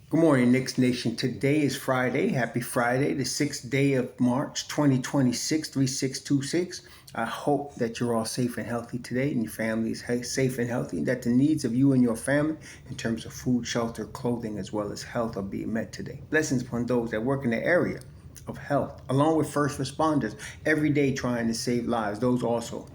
Good morning, Knicks Nation. Today is Friday. Happy Friday, the 6th day of March, 2026, 3626. I hope that you're all safe and healthy today and your family is safe and healthy, and that the needs of you and your family in terms of food, shelter, clothing, as well as health are being met today. Blessings upon those that work in the area of health, along with first responders, every day trying to save lives. Those also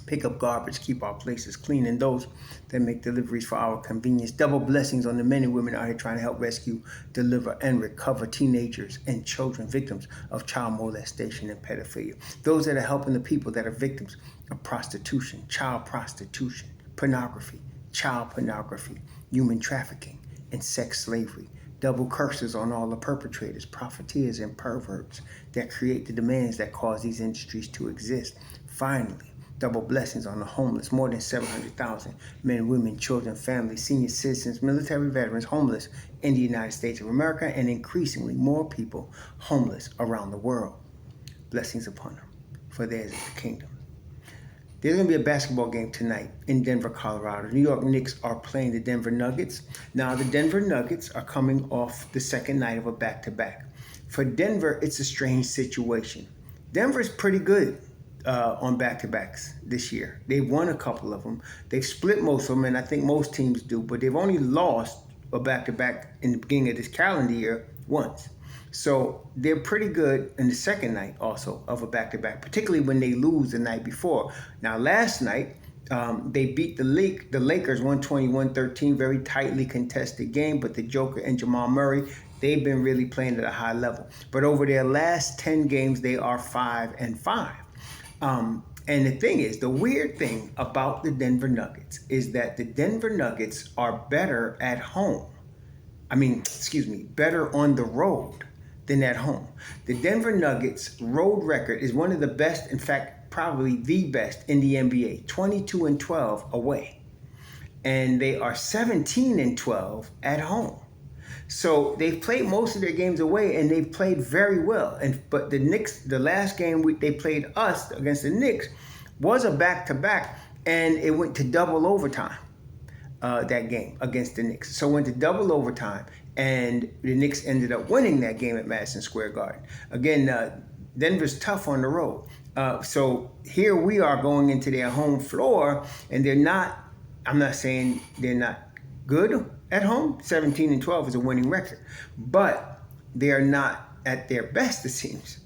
pick up garbage, keep our places clean, and those that make deliveries for our convenience. Double blessings on the men and women out here trying to help rescue, deliver, and recover teenagers and children victims of child molestation and pedophilia. Those that are helping the people that are victims of prostitution, child prostitution, pornography, child pornography, human trafficking, and sex slavery. Double curses on all the perpetrators, profiteers, and perverts that create the demands that cause these industries to exist. Finally, double blessings on the homeless. More than 700,000 men, women, children, families, senior citizens, military veterans homeless in the United States of America, and increasingly more people homeless around the world. Blessings upon them, for theirs is the kingdom. There's going to be a basketball game tonight in Denver, Colorado. New York Knicks are playing the Denver Nuggets. Now, the Denver Nuggets are coming off the second night of a back-to-back. For Denver, it's a strange situation. Denver's pretty good on back-to-backs this year. They've won a couple of them. They've split most of them, and I think most teams do, but they've only lost a back-to-back in the beginning of this calendar year once. So they're pretty good in the second night also of a back-to-back, particularly when they lose the night before. Now, last night, they beat the Lakers 120-113, very tightly contested game, but the Joker and Jamal Murray, they've been really playing at a high level. But over their last 10 games, they are 5-5. And the thing is, the weird thing about the Denver Nuggets is that the Denver Nuggets are better at home. Better on the road than at home. The Denver Nuggets road record is one of the best, in fact, probably the best in the NBA, 22-12 away. And they are 17-12 at home. So they've played most of their games away, and they've played very well. But the Knicks, the last game they played us against the Knicks, was a back-to-back, and it went to double overtime. That game against the Knicks. So it went to double overtime, and the Knicks ended up winning that game at Madison Square Garden. Again, Denver's tough on the road. So here we are going into their home floor, and they're not, I'm not saying they're not good at home. 17-12 is a winning record, but they are not at their best, it seems,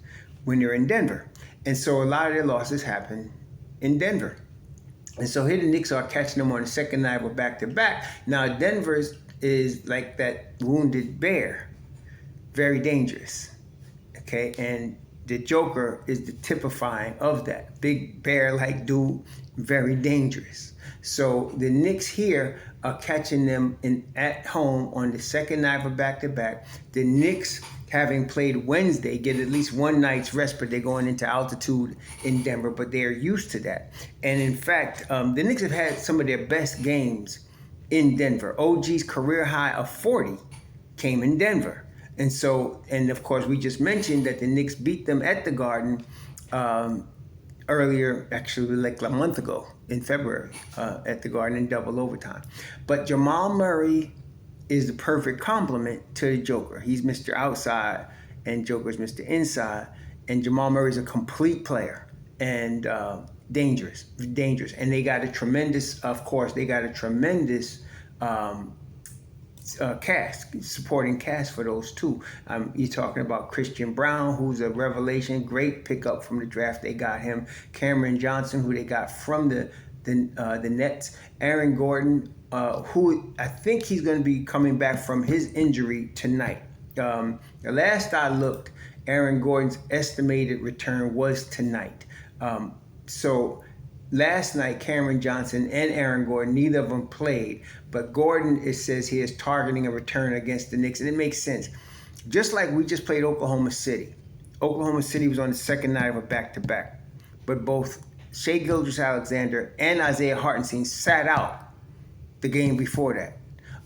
when they're in Denver. And so a lot of their losses happen in Denver. And so here the Knicks are catching them on the second night of a back-to-back. Now, Denver's is like that wounded bear, very dangerous, okay? And the Joker is the typifying of that. Big bear-like dude, very dangerous. So the Knicks here are catching them at home on the second night of a back-to-back. The Knicks, having played Wednesday, get at least one night's rest, but they're going into altitude in Denver, but they're used to that. And in fact, the Knicks have had some of their best games in Denver. OG's career high of 40 came in Denver. And so, and of course, we just mentioned that the Knicks beat them at the Garden earlier, actually like a month ago in February at the Garden in double overtime. But Jamal Murray is the perfect complement to the Joker. He's Mr. Outside and Joker's Mr. Inside. And Jamal Murray's a complete player and dangerous. And they got a tremendous, supporting cast for those two. You're talking about Christian Brown, who's a revelation, great pickup from the draft. They got him. Cameron Johnson, who they got from the Nets. Aaron Gordon, who I think he's going to be coming back from his injury tonight. The last I looked, Aaron Gordon's estimated return was tonight. So last night, Cameron Johnson and Aaron Gordon, neither of them played. But Gordon, it says he is targeting a return against the Knicks. And it makes sense. Just like we just played Oklahoma City. Oklahoma City was on the second night of a back-to-back. But both Shai Gilgeous-Alexander and Isaiah Hartenstein sat out the game before that.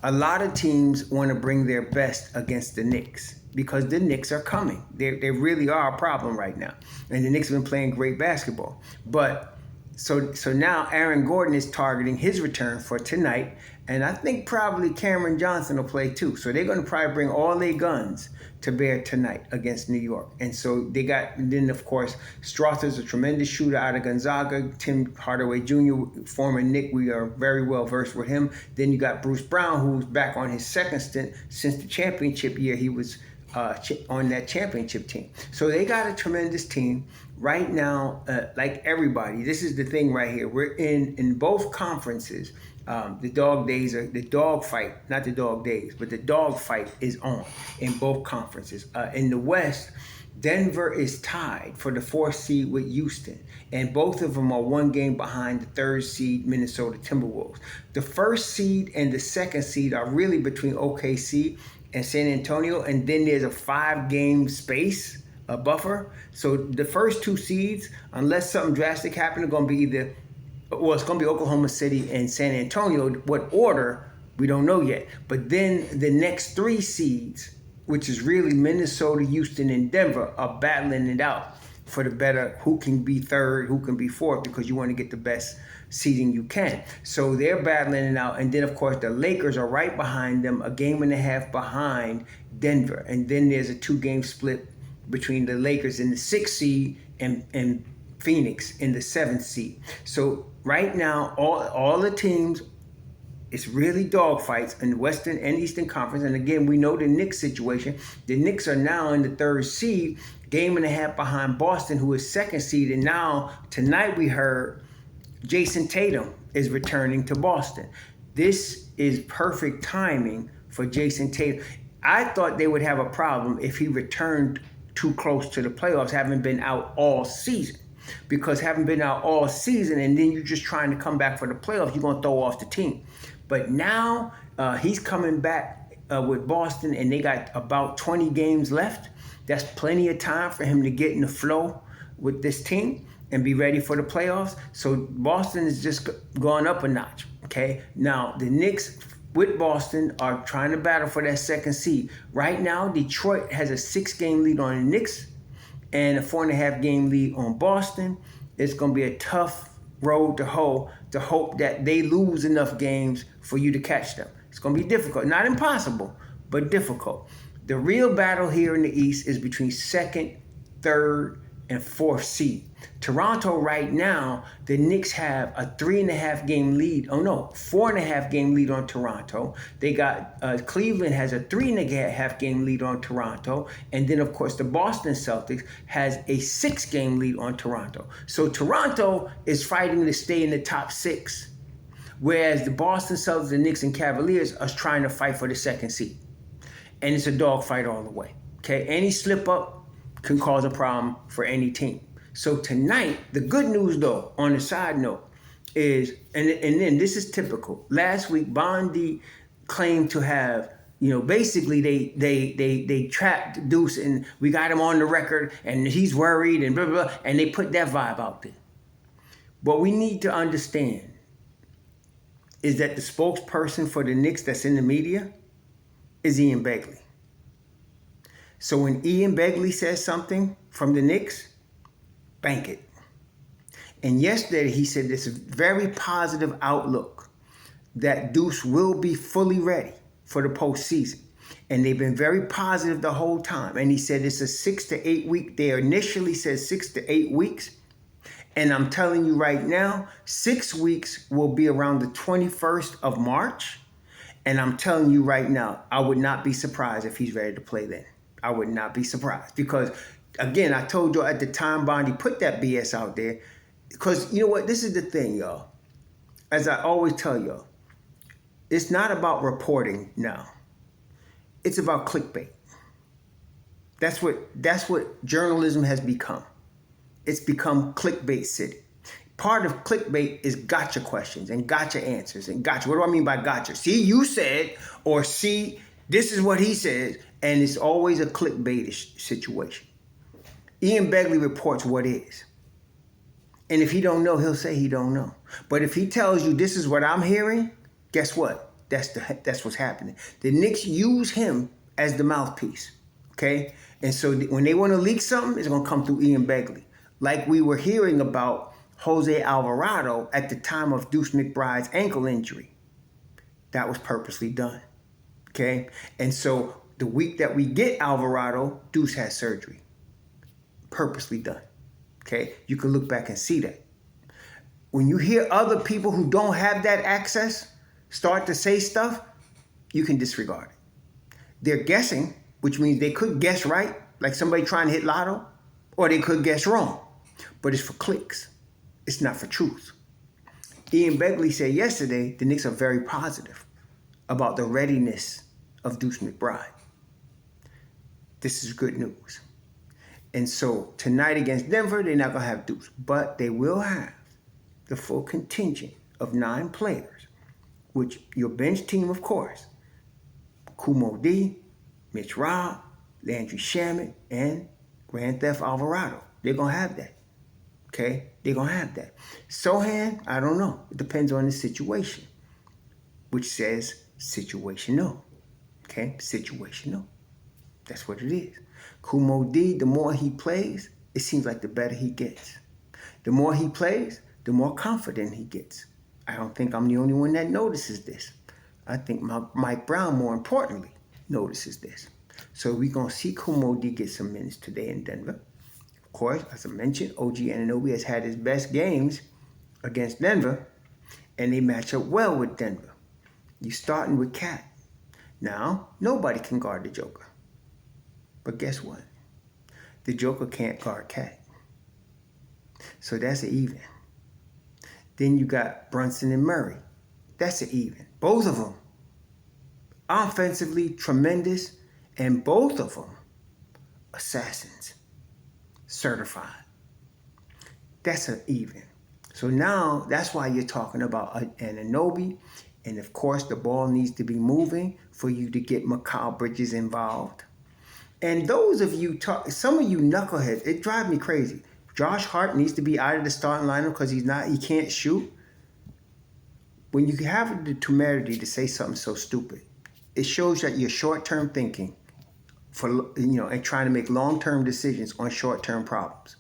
A lot of teams want to bring their best against the Knicks because the Knicks are coming. They really are a problem right now. And the Knicks have been playing great basketball. But so now Aaron Gordon is targeting his return for tonight, And I think probably Cameron Johnson will play too. So they're going to probably bring all their guns to bear tonight against New York. And so they got, and then of course, Strother's a tremendous shooter out of Gonzaga. Tim Hardaway Jr., former Knick, we are very well versed with him. Then you got Bruce Brown, who's back on his second stint since the championship year. He was on that championship team. So they got a tremendous team. Right now, like everybody, this is the thing right here. We're in both conferences. The dog days are the dog fight, not the dog days, but the dog fight is on in both conferences. In the West, Denver is tied for the 4th seed with Houston, and both of them are 1 game behind the 3rd seed Minnesota Timberwolves. The 1st seed and the 2nd seed are really between OKC and San Antonio, and then there's a 5-game space, a buffer. So the first 2 seeds, unless something drastic happens, are going to be either, well, it's going to be Oklahoma City and San Antonio. What order, we don't know yet. But then the next 3 seeds, which is really Minnesota, Houston, and Denver, are battling it out for the better, who can be 3rd, who can be 4th, because you want to get the best seeding you can. So they're battling it out. And then, of course, the Lakers are right behind them, a game and a half behind Denver. And then there's a 2-game split between the Lakers in the 6th seed and Phoenix in the 7th seed. So right now, all the teams, it's really dogfights in the Western and Eastern Conference. And again, we know the Knicks situation. The Knicks are now in the 3rd seed, game and a half behind Boston, who is 2nd seed. And now, tonight we heard Jason Tatum is returning to Boston. This is perfect timing for Jason Tatum. I thought they would have a problem if he returned too close to the playoffs, having been out all season. Because having been out all season and then you're just trying to come back for the playoffs, you're going to throw off the team. But now he's coming back with Boston, and they got about 20 games left. That's plenty of time for him to get in the flow with this team and be ready for the playoffs. So Boston is just going up a notch, okay? Now, the Knicks with Boston are trying to battle for that 2nd seed. Right now, Detroit has a 6-game lead on the Knicks and a 4.5-game lead on Boston. It's going to be a tough road to hoe to hope that they lose enough games for you to catch them. It's going to be difficult. Not impossible, but difficult. The real battle here in the East is between 2nd, 3rd, and 4th seed. Toronto right now, the Knicks have a 3.5-game lead. Oh no, 4.5-game lead on Toronto. They got Cleveland has a 3.5-game lead on Toronto, and then of course the Boston Celtics has a 6-game lead on Toronto. So Toronto is fighting to stay in the top 6, whereas the Boston Celtics, the Knicks, and Cavaliers are trying to fight for the 2nd seed, and it's a dogfight all the way. Okay, any slip up can cause a problem for any team. So tonight, the good news though, on the side note, is, and then this is typical. Last week, Bondi claimed to have, basically they trapped Deuce and we got him on the record and he's worried and blah, blah, blah, and they put that vibe out there. What we need to understand is that the spokesperson for the Knicks that's in the media is Ian Begley. So when Ian Begley says something from the Knicks, bank it. And yesterday he said this very positive outlook that Deuce will be fully ready for the postseason. And they've been very positive the whole time. And he said it's a 6 to 8 week. They initially said 6 to 8 weeks. And I'm telling you right now, 6 weeks will be around the 21st of March. And I'm telling you right now, I would not be surprised if he's ready to play then. I would not be surprised because, again, I told you at the time Bondi put that BS out there because, you know what, this is the thing, y'all. As I always tell y'all, it's not about reporting now. It's about clickbait. That's what journalism has become. It's become clickbait city. Part of clickbait is gotcha questions and gotcha answers and gotcha. What do I mean by gotcha? See, you said, or see, this is what he says. And it's always a clickbaitish situation. Ian Begley reports what is. And if he don't know, he'll say he don't know. But if he tells you this is what I'm hearing, guess what? That's what's happening. The Knicks use him as the mouthpiece. Okay? And so when they want to leak something, it's going to come through Ian Begley. Like we were hearing about Jose Alvarado at the time of Deuce McBride's ankle injury. That was purposely done. Okay? And so the week that we get Alvarado, Deuce has surgery. Purposely done. Okay? You can look back and see that. When you hear other people who don't have that access start to say stuff, you can disregard it. They're guessing, which means they could guess right, like somebody trying to hit lotto, or they could guess wrong. But it's for clicks. It's not for truth. Ian Begley said yesterday the Knicks are very positive about the readiness of Deuce McBride. This is good news. And so tonight against Denver, they're not going to have Deuce, but they will have the full contingent of 9 players, which your bench team, of course, Kumo D, Mitch Robb, Landry Shamet, and Grand Theft Alvarado. They're going to have that. Okay? They're going to have that. Sohan, I don't know. It depends on the situation, which says situational. Okay? Situational. That's what it is. Kumo D, the more he plays, it seems like the better he gets. The more he plays, the more confident he gets. I don't think I'm the only one that notices this. I think Mike Brown, more importantly, notices this. So we're going to see Kumo D get some minutes today in Denver. Of course, as I mentioned, OG Anunoby has had his best games against Denver, and they match up well with Denver. You're starting with Cat. Now, nobody can guard the Joker. But guess what? The Joker can't guard Cat. So that's an even. Then you got Brunson and Murray. That's an even. Both of them offensively tremendous, and both of them assassins. Certified. That's an even. So now that's why you're talking about Anunoby. And of course, the ball needs to be moving for you to get Mikal Bridges involved. And those of you, some of you knuckleheads, it drives me crazy. Josh Hart needs to be out of the starting lineup because he can't shoot. When you have the temerity to say something so stupid, it shows that you're short-term thinking and trying to make long-term decisions on short-term problems.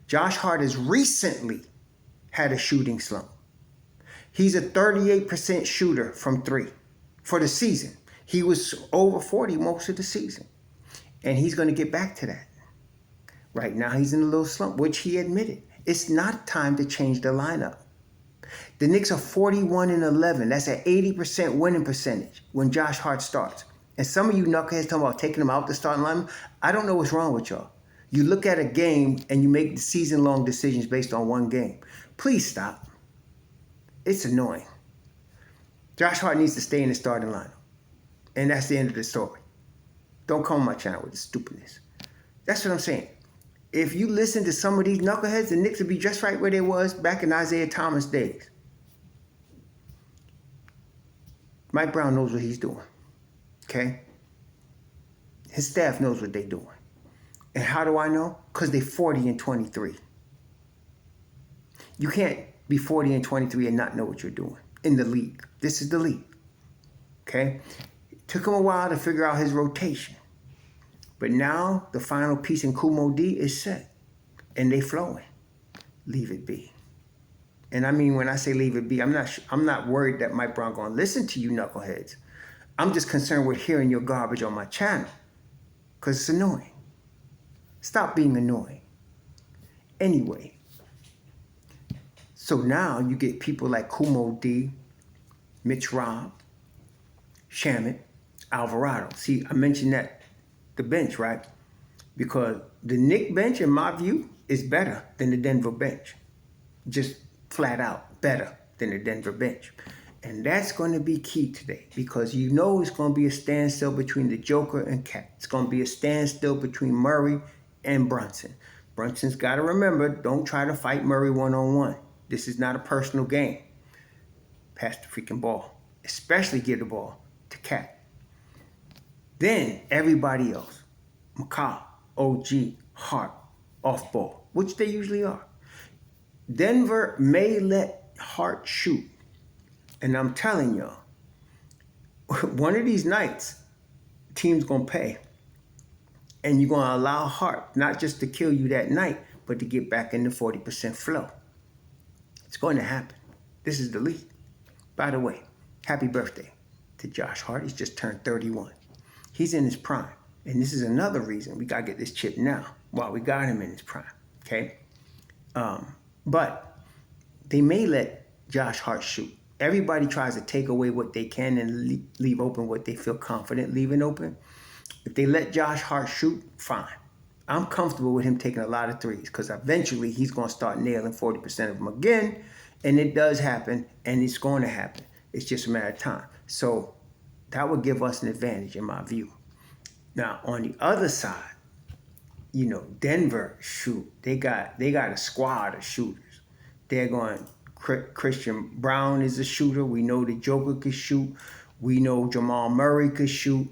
Josh Hart has recently had a shooting slump. He's a 38% shooter from 3 for the season. He was over 40 most of the season. And he's going to get back to that. Right now, he's in a little slump, which he admitted. It's not time to change the lineup. The Knicks are 41-11. That's an 80% winning percentage when Josh Hart starts. And some of you knuckleheads talking about taking him out the starting lineup. I don't know what's wrong with y'all. You look at a game and you make the season-long decisions based on one game. Please stop. It's annoying. Josh Hart needs to stay in the starting lineup. And that's the end of the story. Don't come on my channel with the stupidness. That's what I'm saying. If you listen to some of these knuckleheads, the Knicks would be just right where they was back in Isaiah Thomas days. Mike Brown knows what he's doing. Okay? His staff knows what they're doing. And how do I know? Because they're 40-23. You can't be 40-23 and not know what you're doing in the league. This is the league. Okay? It took him a while to figure out his rotation. But now the final piece in Kumo D is set. And they flowing. Leave it be. And I mean, when I say leave it be, I'm not worried that Mike Brown going to listen to you knuckleheads. I'm just concerned with hearing your garbage on my channel. Because it's annoying. Stop being annoying. Anyway. So now you get people like Kumo D, Mitch Robb, Shamet, Alvarado. See, I mentioned that. The bench, right? Because the Knicks bench, in my view, is better than the Denver bench. Just flat out better than the Denver bench. And that's going to be key today because you know it's going to be a standstill between the Joker and Cat. It's going to be a standstill between Murray and Brunson. Brunson's got to remember, don't try to fight Murray one-on-one. This is not a personal game. Pass the freaking ball. Especially give the ball to Cat. Then everybody else, Mikal, OG, Hart, off ball, which they usually are. Denver may let Hart shoot. And I'm telling y'all, one of these nights, the team's going to pay. And you're going to allow Hart not just to kill you that night, but to get back in the 40% flow. It's going to happen. This is the league. By the way, happy birthday. to Josh Hart. He's just turned 31. He's in his prime. And this is another reason we got to get this chip now while we got him in his prime. Okay? But they may let Josh Hart shoot. Everybody tries to take away what they can and leave open what they feel confident leaving open. If they let Josh Hart shoot, fine. I'm comfortable with him taking a lot of threes because eventually he's going to start nailing 40% of them again. And it does happen, and it's going to happen. It's just a matter of time. So that would give us an advantage in my view. Now, on the other side, Denver, shoot, they got a squad of shooters. They're going, Christian Brown is a shooter. We know the Joker could shoot. We know Jamal Murray could shoot.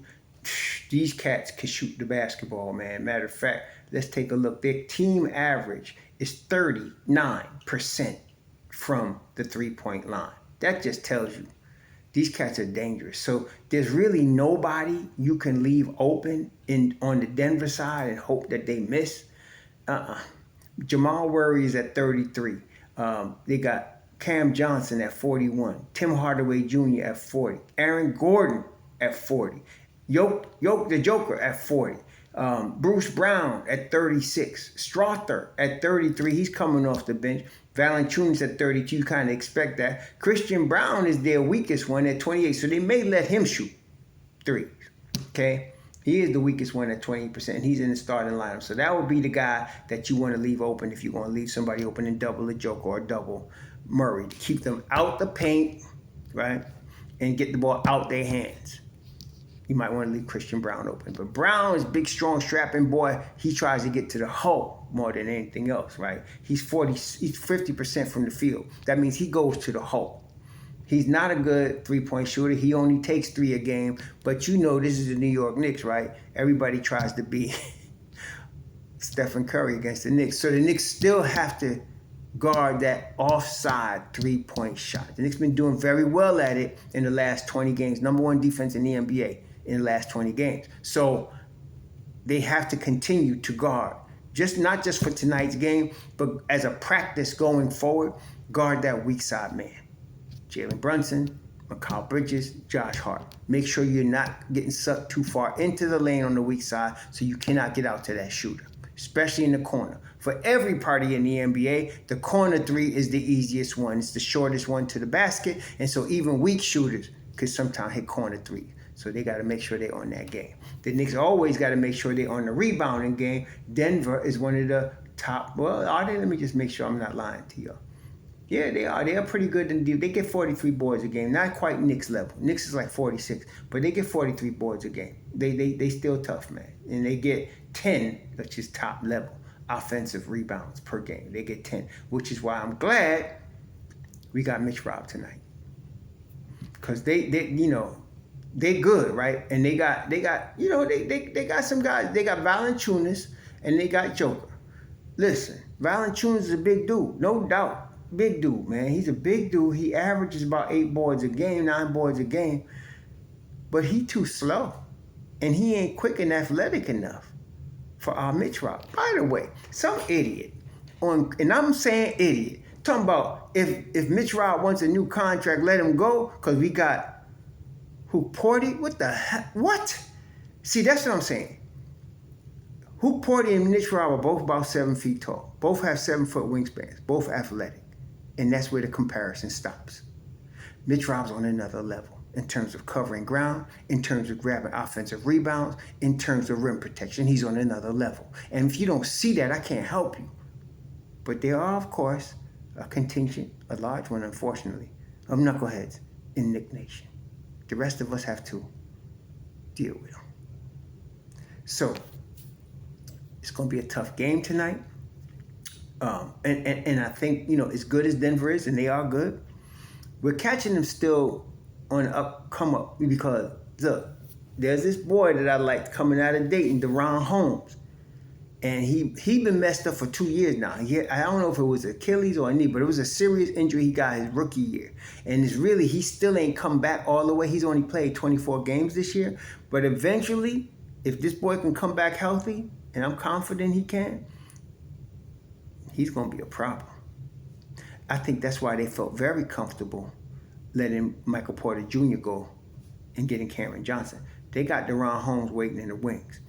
These cats can shoot the basketball, man. Matter of fact, let's take a look. Their team average is 39% from the three-point line. That just tells you these cats are dangerous. So there's really nobody you can leave open on the Denver side and hope that they miss. Jamal Murray is at 33. They got Cam Johnson at 41. Tim Hardaway Jr. at 40. Aaron Gordon at 40. Yoke the Joker at 40. Bruce Brown at 36. Strother at 33. He's coming off the bench. Valanciunas at 32. You kind of expect that. Christian Brown is their weakest one at 28. So they may let him shoot threes. Okay? He is the weakest one at 28%. He's in the starting lineup. So that would be the guy that you want to leave open if you're going to leave somebody open and double a Joker or double Murray to keep them out the paint, right? And get the ball out their hands. You might want to leave Christian Brown open. But Brown is big, strong, strapping boy. He tries to get to the hole more than anything else, right? He's 50% from the field. That means he goes to the hole. He's not a good three-point shooter. He only takes 3 a game. But this is the New York Knicks, right? Everybody tries to be Stephen Curry against the Knicks. So the Knicks still have to guard that offside three-point shot. The Knicks been doing very well at it in the last 20 games. Number 1 defense in the NBA in the last 20 games. So they have to continue to guard. Not just for tonight's game, but as a practice going forward, guard that weak side man. Jalen Brunson, Mikal Bridges, Josh Hart. Make sure you're not getting sucked too far into the lane on the weak side so you cannot get out to that shooter, especially in the corner. For every party in the NBA, the corner 3 is the easiest one. It's the shortest one to the basket, and so even weak shooters could sometimes hit corner 3. So they got to make sure they're on that game. The Knicks always got to make sure they're on the rebounding game. Denver is one of the top. Well, are they? Let me just make sure I'm not lying to you. Yeah, they are. They are pretty good. They get 43 boards a game. Not quite Knicks level. Knicks is like 46, but they get 43 boards a game. They still tough, man. And they get 10, which is top level, offensive rebounds per game. They get 10, which is why I'm glad we got Mitch Rob tonight. Because they good, right? And they got some guys. They got Valanciunas and they got Joker. Listen, Valanciunas is a big dude, no doubt. Big dude, man. He's a big dude. He averages about 8 boards a game, 9 boards a game. But he too slow. And he ain't quick and athletic enough for our Mitch Rob. By the way, some idiot, and I'm saying idiot, talking about if Mitch Rob wants a new contract, let him go, because we got Porty? What the heck? What? See, that's what I'm saying. Porty and Mitch Rob are both about 7 feet tall. Both have 7-foot wingspans. Both athletic. And that's where the comparison stops. Mitch Rob's on another level in terms of covering ground, in terms of grabbing offensive rebounds, in terms of rim protection. He's on another level. And if you don't see that, I can't help you. But there are, of course, a contingent, a large one, unfortunately, of knuckleheads in Knick Nation. The rest of us have to deal with them. So, it's going to be a tough game tonight. And I think, as good as Denver is, and they are good, we're catching them still on come up because, look, there's this boy that I liked coming out of Dayton, Deron Holmes. And he been messed up for 2 years now. I don't know if it was Achilles or a knee, but it was a serious injury he got his rookie year. And he still ain't come back all the way. He's only played 24 games this year. But eventually, if this boy can come back healthy, and I'm confident he can, he's going to be a problem. I think that's why they felt very comfortable letting Michael Porter Jr. go and getting Cameron Johnson. They got DeRon Holmes waiting in the wings.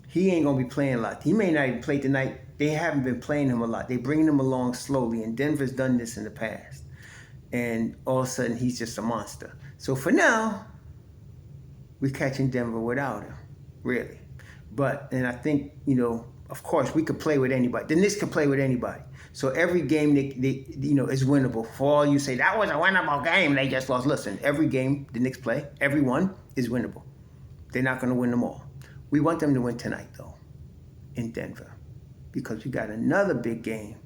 He ain't going to be playing a lot. He may not even play tonight. They haven't been playing him a lot. They bring him along slowly, and Denver's done this in the past. And all of a sudden, he's just a monster. So for now, we're catching Denver without him, really. And I think, of course, we could play with anybody. The Knicks could play with anybody. So every game, they is winnable. For all you say, that was a winnable game, they just lost. Listen, every game the Knicks play, every one is winnable. They're not going to win them all. We want them to win tonight, though, in Denver, because we got another big game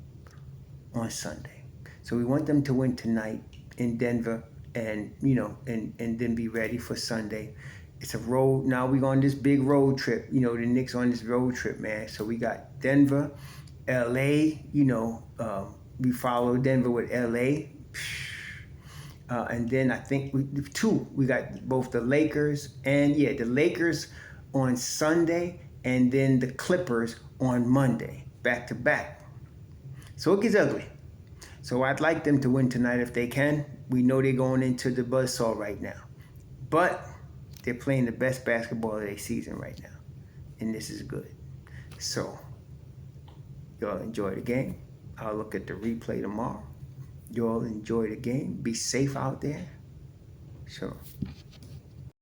on Sunday. So we want them to win tonight in Denver, and then be ready for Sunday. It's a road. Now we're on this big road trip. The Knicks on this road trip, man. So we got Denver, LA. We follow Denver with LA. And then I think we got both the Lakers the Lakers on Sunday, and then the Clippers on Monday, back to back. So it gets ugly. So I'd like them to win tonight if they can. We know they're going into the buzzsaw right now. But they're playing the best basketball of their season right now. And this is good. So, y'all enjoy the game. I'll look at the replay tomorrow. Y'all enjoy the game. Be safe out there. Sure.